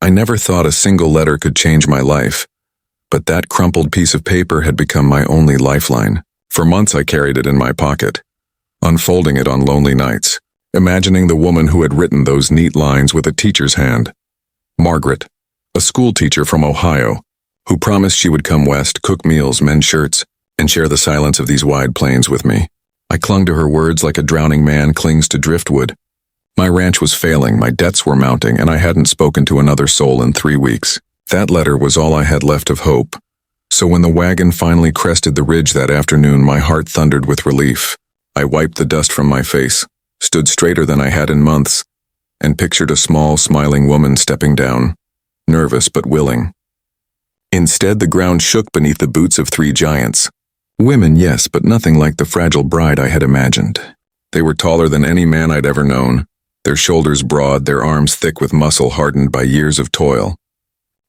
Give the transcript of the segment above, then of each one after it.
I never thought a single letter could change my life, but that crumpled piece of paper had become my only lifeline. For months I carried it in my pocket, unfolding it on lonely nights, imagining the woman who had written those neat lines with a teacher's hand. Margaret, a school teacher from Ohio, who promised she would come west, cook meals, mend shirts, and share the silence of these wide plains with me. I clung to her words like a drowning man clings to driftwood. My ranch was failing, my debts were mounting, and I hadn't spoken to another soul in 3 weeks. That letter was all I had left of hope. So when the wagon finally crested the ridge that afternoon, my heart thundered with relief. I wiped the dust from my face, stood straighter than I had in months, and pictured a small, smiling woman stepping down, nervous but willing. Instead, the ground shook beneath the boots of 3 giants. Women, yes, but nothing like the fragile bride I had imagined. They were taller than any man I'd ever known, their shoulders broad, their arms thick with muscle hardened by years of toil.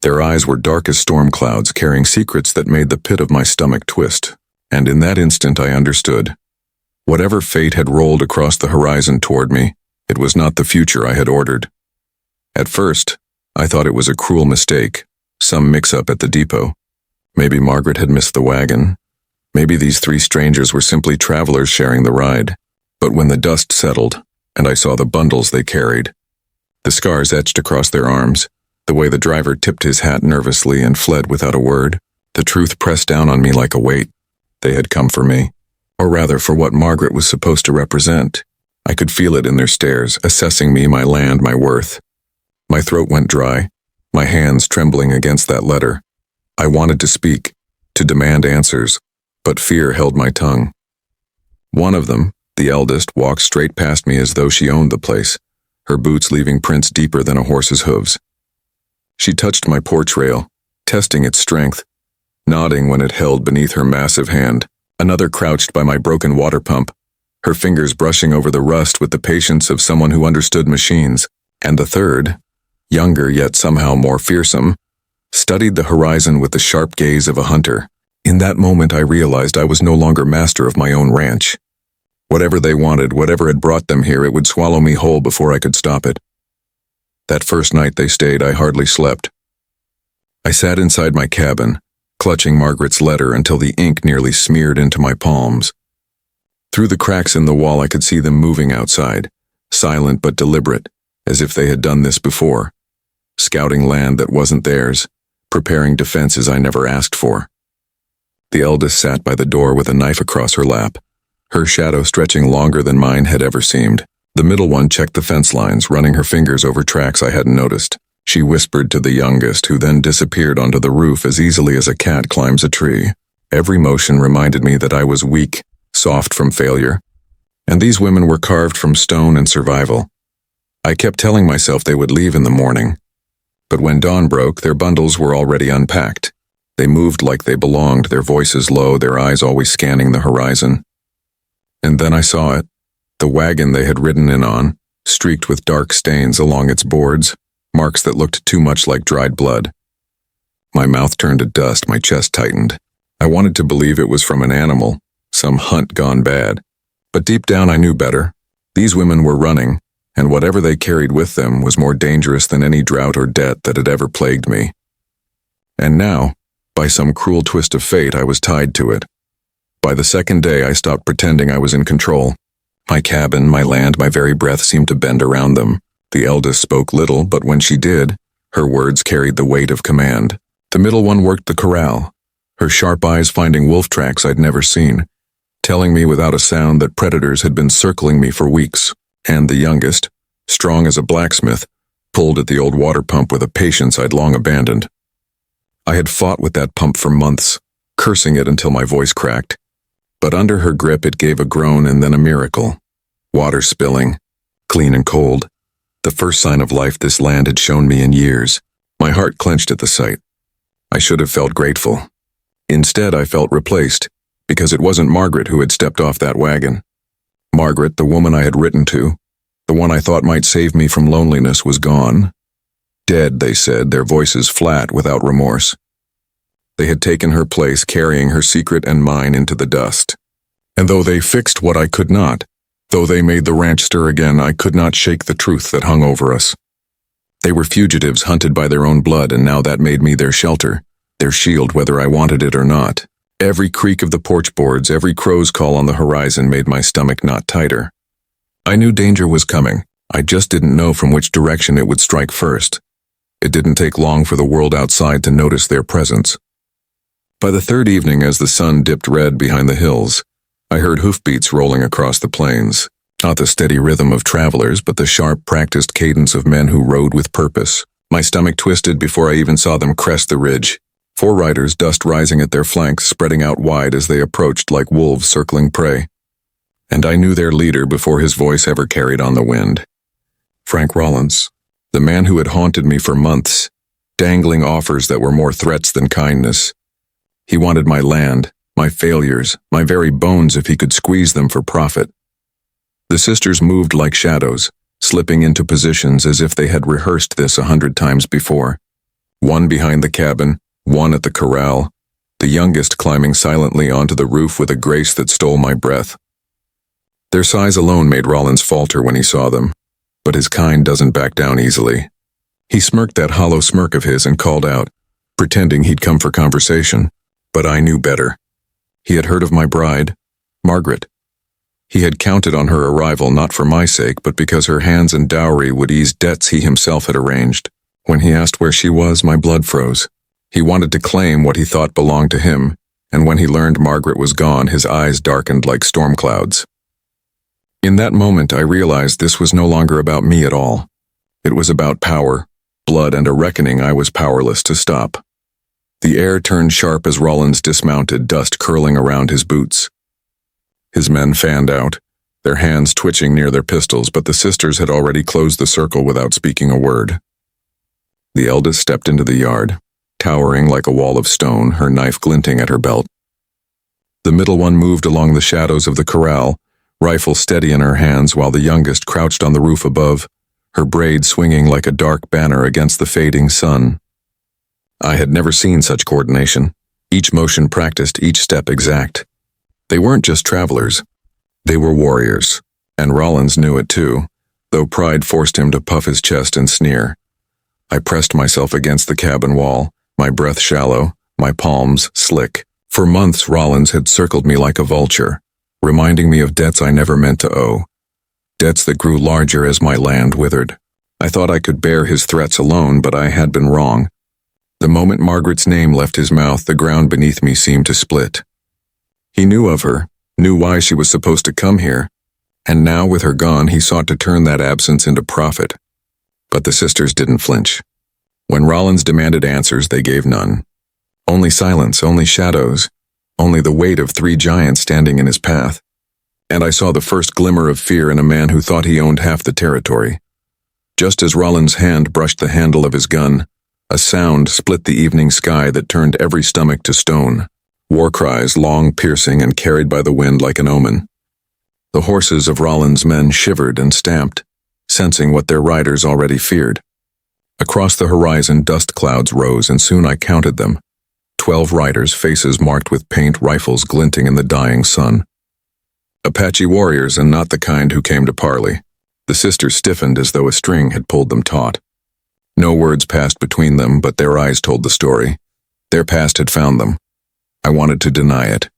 Their eyes were dark as storm clouds, carrying secrets that made the pit of my stomach twist. And in that instant I understood. Whatever fate had rolled across the horizon toward me, it was not the future I had ordered. At first, I thought it was a cruel mistake, some mix-up at the depot. Maybe Margaret had missed the wagon. Maybe these 3 strangers were simply travelers sharing the ride. But when the dust settled, and I saw the bundles they carried, the scars etched across their arms, the way the driver tipped his hat nervously and fled without a word, the truth pressed down on me like a weight. They had come for me, or rather for what Margaret was supposed to represent. I could feel it in their stares, assessing me, my land, my worth. My throat went dry, my hands trembling against that letter. I wanted to speak, to demand answers, but fear held my tongue. One of them, the eldest, walked straight past me as though she owned the place, her boots leaving prints deeper than a horse's hooves. She touched my porch rail, testing its strength, nodding when it held beneath her massive hand. Another crouched by my broken water pump, her fingers brushing over the rust with the patience of someone who understood machines. And the third, younger yet somehow more fearsome, studied the horizon with the sharp gaze of a hunter. In that moment I realized I was no longer master of my own ranch. Whatever they wanted, whatever had brought them here, it would swallow me whole before I could stop it. That first night they stayed, I hardly slept. I sat inside my cabin, clutching Margaret's letter until the ink nearly smeared into my palms. Through the cracks in the wall I could see them moving outside, silent but deliberate, as if they had done this before, scouting land that wasn't theirs, preparing defenses I never asked for. The eldest sat by the door with a knife across her lap, her shadow stretching longer than mine had ever seemed. The middle one checked the fence lines, running her fingers over tracks I hadn't noticed. She whispered to the youngest, who then disappeared onto the roof as easily as a cat climbs a tree. Every motion reminded me that I was weak, soft from failure, and these women were carved from stone and survival. I kept telling myself they would leave in the morning, but when dawn broke, their bundles were already unpacked. They moved like they belonged, their voices low, their eyes always scanning the horizon. And then I saw it. The wagon they had ridden in on, streaked with dark stains along its boards, marks that looked too much like dried blood. My mouth turned to dust, my chest tightened. I wanted to believe it was from an animal, some hunt gone bad. But deep down I knew better. These women were running, and whatever they carried with them was more dangerous than any drought or debt that had ever plagued me. And now, by some cruel twist of fate, I was tied to it. By the second day I stopped pretending I was in control. My cabin, my land, my very breath seemed to bend around them. The eldest spoke little, but when she did, her words carried the weight of command. The middle one worked the corral, her sharp eyes finding wolf tracks I'd never seen, telling me without a sound that predators had been circling me for weeks. And the youngest, strong as a blacksmith, pulled at the old water pump with a patience I'd long abandoned. I had fought with that pump for months, cursing it until my voice cracked. But under her grip it gave a groan and then a miracle. Water spilling, clean and cold. The first sign of life this land had shown me in years. My heart clenched at the sight. I should have felt grateful. Instead I felt replaced, because it wasn't Margaret who had stepped off that wagon. Margaret, the woman I had written to, the one I thought might save me from loneliness, was gone. Dead, they said, their voices flat without remorse. They had taken her place, carrying her secret and mine into the dust. And though they fixed what I could not, though they made the ranch stir again, I could not shake the truth that hung over us. They were fugitives hunted by their own blood, and now that made me their shelter, their shield whether I wanted it or not. Every creak of the porch boards, every crow's call on the horizon made my stomach knot tighter. I knew danger was coming. I just didn't know from which direction it would strike first. It didn't take long for the world outside to notice their presence. By the third evening, as the sun dipped red behind the hills, I heard hoofbeats rolling across the plains. Not the steady rhythm of travelers, but the sharp, practiced cadence of men who rode with purpose. My stomach twisted before I even saw them crest the ridge. 4 riders, dust rising at their flanks, spreading out wide as they approached like wolves circling prey. And I knew their leader before his voice ever carried on the wind. Frank Rollins, the man who had haunted me for months, dangling offers that were more threats than kindness. He wanted my land, my failures, my very bones if he could squeeze them for profit. The sisters moved like shadows, slipping into positions as if they had rehearsed this 100 times before. One behind the cabin, one at the corral, the youngest climbing silently onto the roof with a grace that stole my breath. Their size alone made Rollins falter when he saw them, but his kind doesn't back down easily. He smirked that hollow smirk of his and called out, pretending he'd come for conversation, but I knew better. He had heard of my bride, Margaret. He had counted on her arrival not for my sake, but because her hands and dowry would ease debts he himself had arranged. When he asked where she was, my blood froze. He wanted to claim what he thought belonged to him, and when he learned Margaret was gone, his eyes darkened like storm clouds. In that moment, I realized this was no longer about me at all. It was about power, blood, and a reckoning I was powerless to stop. The air turned sharp as Rollins dismounted, dust curling around his boots. His men fanned out, their hands twitching near their pistols, but the sisters had already closed the circle without speaking a word. The eldest stepped into the yard, towering like a wall of stone, her knife glinting at her belt. The middle one moved along the shadows of the corral, rifle steady in her hands, while the youngest crouched on the roof above, her braid swinging like a dark banner against the fading sun. I had never seen such coordination, each motion practiced, each step exact. They weren't just travelers, they were warriors, and Rollins knew it too, though pride forced him to puff his chest and sneer. I pressed myself against the cabin wall, my breath shallow, my palms slick. For months Rollins had circled me like a vulture, reminding me of debts I never meant to owe, debts that grew larger as my land withered. I thought I could bear his threats alone, but I had been wrong. The moment Margaret's name left his mouth, the ground beneath me seemed to split. He knew of her, knew why she was supposed to come here, and now with her gone he sought to turn that absence into profit. But the sisters didn't flinch. When Rollins demanded answers, they gave none. Only silence, only shadows, only the weight of 3 giants standing in his path. And I saw the first glimmer of fear in a man who thought he owned half the territory. Just as Rollins' hand brushed the handle of his gun, a sound split the evening sky that turned every stomach to stone. War cries, long, piercing, and carried by the wind like an omen. The horses of Rollins' men shivered and stamped, sensing what their riders already feared. Across the horizon, dust clouds rose, and soon I counted them. 12 riders, faces marked with paint, rifles glinting in the dying sun. Apache warriors, and not the kind who came to parley. The sisters stiffened as though a string had pulled them taut. No words passed between them, but their eyes told the story. Their past had found them. I wanted to deny it,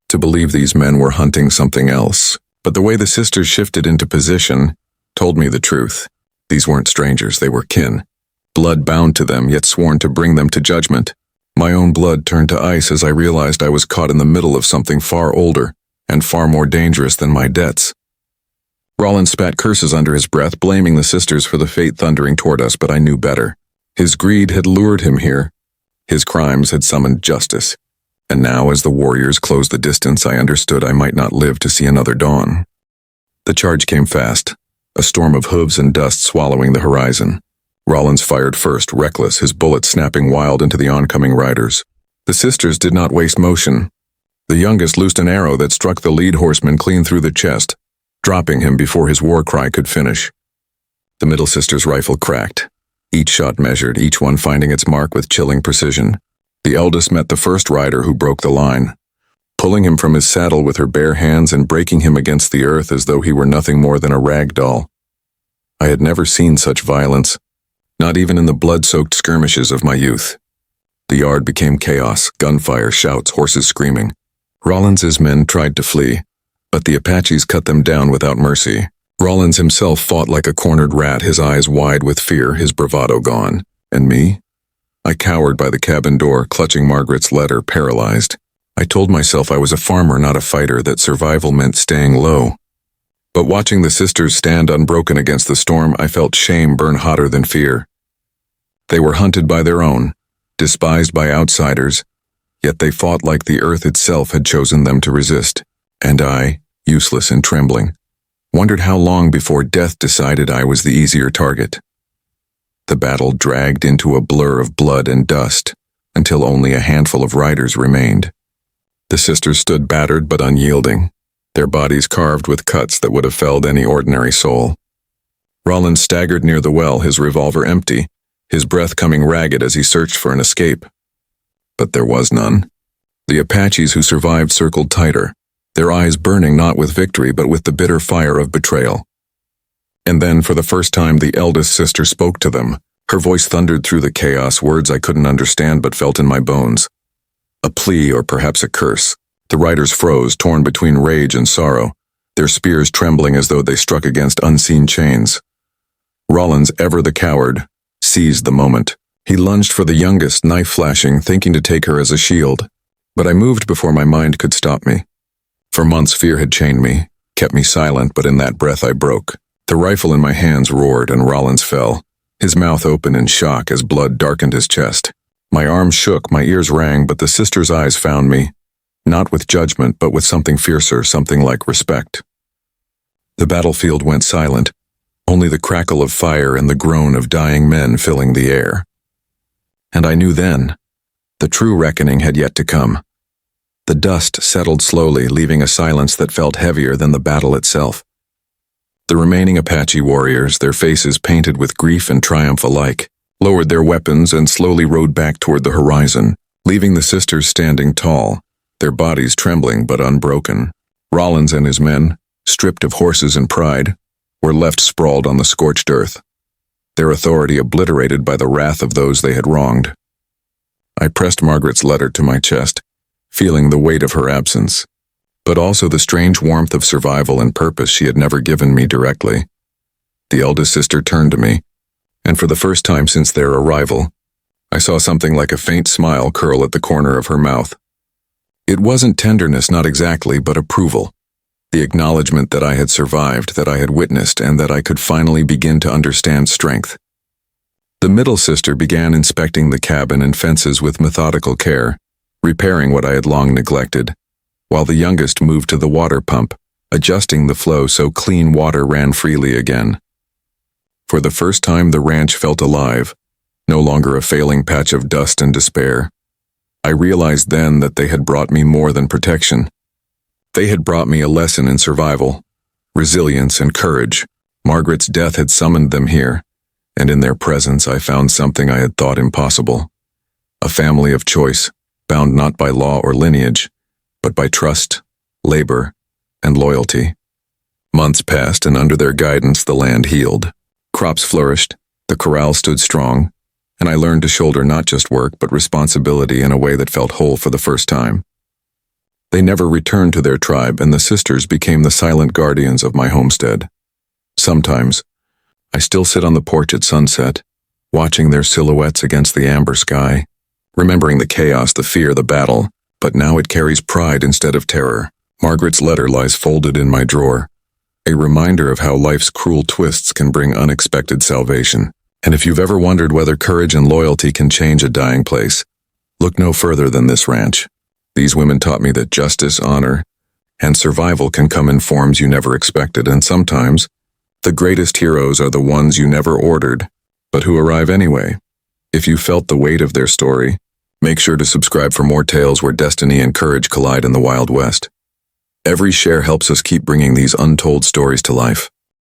to believe these men were hunting something else, but the way the sisters shifted into position told me the truth. These weren't strangers, they were kin. Blood bound to them, yet sworn to bring them to judgment. My own blood turned to ice as I realized I was caught in the middle of something far older and far more dangerous than my debts. Rollins spat curses under his breath, blaming the sisters for the fate thundering toward us, but I knew better. His greed had lured him here. His crimes had summoned justice. And now, as the warriors closed the distance, I understood I might not live to see another dawn. The charge came fast, a storm of hooves and dust swallowing the horizon. Rollins fired first, reckless, his bullet snapping wild into the oncoming riders. The sisters did not waste motion. The youngest loosed an arrow that struck the lead horseman clean through the chest, dropping him before his war cry could finish. The middle sister's rifle cracked, each shot measured, each one finding its mark with chilling precision. The eldest met the first rider who broke the line, pulling him from his saddle with her bare hands and breaking him against the earth as though he were nothing more than a rag doll. I had never seen such violence. not even in the blood-soaked skirmishes of my youth. The yard became chaos, gunfire, shouts, horses screaming. Rollins's men tried to flee, but the Apaches cut them down without mercy. Rollins himself fought like a cornered rat, his eyes wide with fear, his bravado gone. And me? I cowered by the cabin door, clutching Margaret's letter, paralyzed. I told myself I was a farmer, not a fighter, that survival meant staying low. But watching the sisters stand unbroken against the storm, I felt shame burn hotter than fear. They were hunted by their own, despised by outsiders, yet they fought like the earth itself had chosen them to resist. And I, useless and trembling, wondered how long before death decided I was the easier target. The battle dragged into a blur of blood and dust, until only a handful of riders remained. The sisters stood battered but unyielding, their bodies carved with cuts that would have felled any ordinary soul. Rollins staggered near the well, his revolver empty, his breath coming ragged as he searched for an escape. But there was none. The Apaches who survived circled tighter, their eyes burning not with victory but with the bitter fire of betrayal. And then, for the first time, the eldest sister spoke to them. Her voice thundered through the chaos, words I couldn't understand but felt in my bones. A plea, or perhaps a curse. The riders froze, torn between rage and sorrow, their spears trembling as though they struck against unseen chains. Rollins, ever the coward, seized the moment. He lunged for the youngest, knife flashing, thinking to take her as a shield. But I moved before my mind could stop me. For months fear had chained me, kept me silent, but in that breath I broke. The rifle in my hands roared and Rollins fell, his mouth open in shock as blood darkened his chest. My arms shook, my ears rang, but the sisters' eyes found me, not with judgment, but with something fiercer, something like respect. The battlefield went silent, only the crackle of fire and the groan of dying men filling the air. And I knew then, the true reckoning had yet to come. The dust settled slowly, leaving a silence that felt heavier than the battle itself. The remaining Apache warriors, their faces painted with grief and triumph alike, lowered their weapons and slowly rode back toward the horizon, leaving the sisters standing tall, their bodies trembling but unbroken. Rollins and his men, stripped of horses and pride, were left sprawled on the scorched earth, their authority obliterated by the wrath of those they had wronged. I pressed Margaret's letter to my chest, feeling the weight of her absence, but also the strange warmth of survival and purpose she had never given me directly. The eldest sister turned to me, and for the first time since their arrival, I saw something like a faint smile curl at the corner of her mouth. It wasn't tenderness, not exactly, but approval. The acknowledgement that I had survived, that I had witnessed, and that I could finally begin to understand strength. The middle sister began inspecting the cabin and fences with methodical care, repairing what I had long neglected, while the youngest moved to the water pump, adjusting the flow so clean water ran freely again. For the first time, the ranch felt alive, no longer a failing patch of dust and despair. I realized then that they had brought me more than protection. They had brought me a lesson in survival, resilience and courage. Margaret's death had summoned them here, and in their presence I found something I had thought impossible. A family of choice, bound not by law or lineage, but by trust, labor, and loyalty. Months passed, and under their guidance the land healed. Crops flourished, the corral stood strong, and I learned to shoulder not just work but responsibility in a way that felt whole for the first time. They never returned to their tribe, and the sisters became the silent guardians of my homestead. Sometimes, I still sit on the porch at sunset, watching their silhouettes against the amber sky, remembering the chaos, the fear, the battle, but now it carries pride instead of terror. Margaret's letter lies folded in my drawer, a reminder of how life's cruel twists can bring unexpected salvation. And if you've ever wondered whether courage and loyalty can change a dying place, look no further than this ranch. These women taught me that justice, honor, and survival can come in forms you never expected, and sometimes, the greatest heroes are the ones you never ordered, but who arrive anyway. If you felt the weight of their story, make sure to subscribe for more tales where destiny and courage collide in the Wild West. Every share helps us keep bringing these untold stories to life.